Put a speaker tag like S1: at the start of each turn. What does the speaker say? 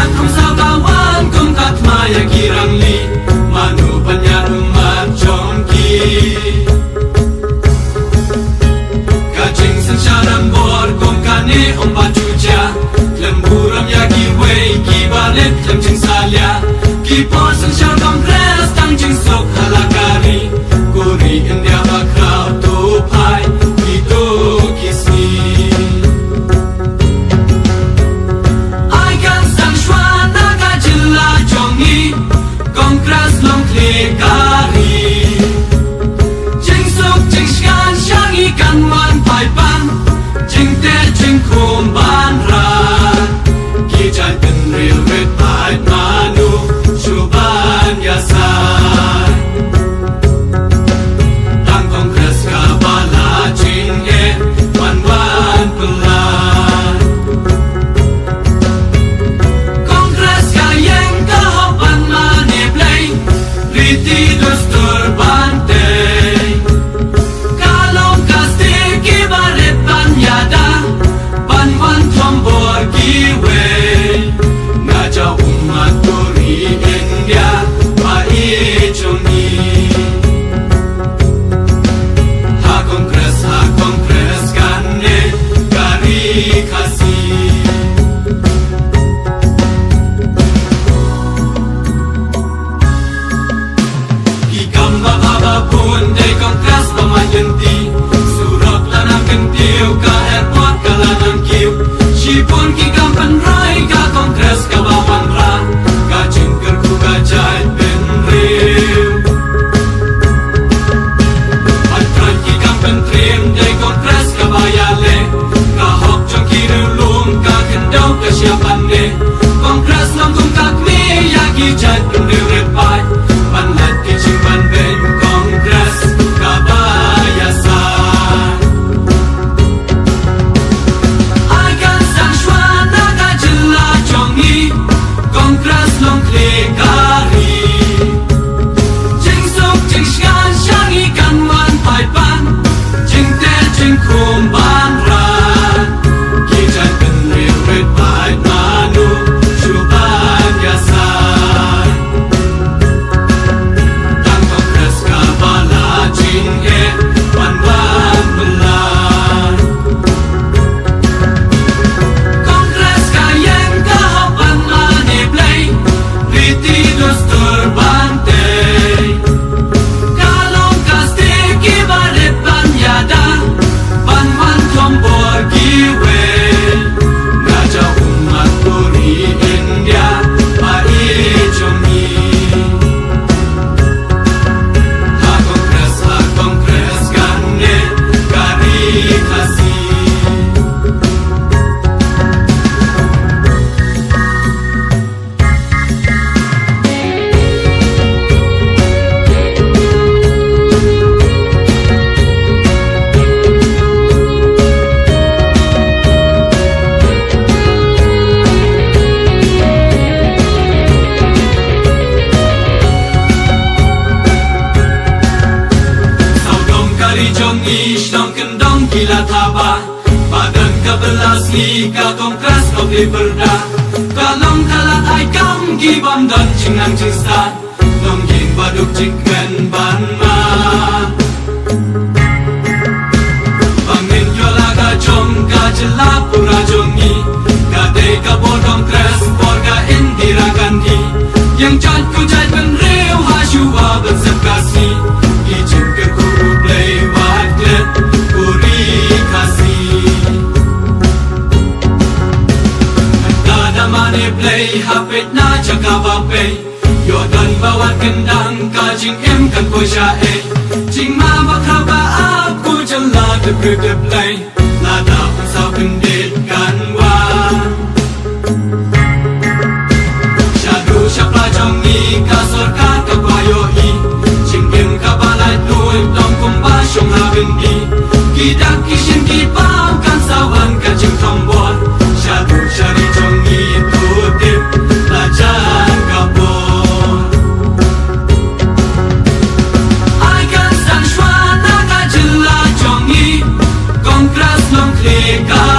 S1: Lahat ang sagawan kung katmaya kirangli Manubanyan umat jongki Kajing sansyarang bor kung kane om bacuja Lemburam ya kiwei kibalit lem jing salya Kipor sansyar kongres tang jing sok halakari Kuri india bakrau tupai itu kisni Aikan sang shwana kajila jongi Kongres long klikari Jing sok jing shkan shang ikan wan pai pan Jing te jing kum ban ran Kijai ten real red pai manu Shuban yasai Tang kongres kabala jing e wan wan pelan Kongres kayeng kahopan mani play Riti dustur bantay Kalong kasti kibalit banyada Banwan tombor giwe Ngaja umat turi India Paichoni Ha kongres kane Kari kasih Ikam baba pun day kongres pamayanti Surok lanang kentiu ka airport ka lanang kiu Sipun kikam penrai ka kongres ka bawang ra Ka jingker ku ka jait ben riu Patran kikam pentrim day kongres ka bayale Ka hok jong kirulung ka kendau ka siapan ne Kongres langkung kakmi ya ki jait ben riu repai Panlat ki jingban ben kongres ka bayasan Aikan sang shwana ka jila jongi Kongres long klikari Jing sok jing shkan shang ikan wan pai pan Jing te jing kum ban ran Kijai ben real red pai manu Shuban yasai Tang kongres kabala jing e wan wan pelan Kongres kayeng kahopan mani play Riti dustur bantay Kalong kasti kibalit banyada Banwan tombor giwe Ngaja umat turi India Paichoni Ha kongres kane Kari kasih Saudong kari jongi shnong kendong gila taba Badan kebelas ni ka kongres obli berda Kalong kalat ai kam gibam dan cingang cingsta Nong ging baduk cikgen ban ma Bangin yola ka jong ka jela pura jongi Kade ka bor kongres borga Indira Gandhi Yang jat ku jat ben riu hashua ben sepkasi Ijin ke kuru play wadlet kuri kasih Tada mane play hapit na jakawa pay Yodan bawan kendang kajing em kan ko siya eh Jing mama kraba aku jala de play Lada usau kendit kanwa Shadu syapla jongi kasor kata kwayohi Jingim kabalai tuin tong kumba syong hagendi Kidak kishin kipau kan sawan kajing tombol Shadu syari jongi tutip lajan kabor Aikan sang shwana kajila jongi Kongres long klikar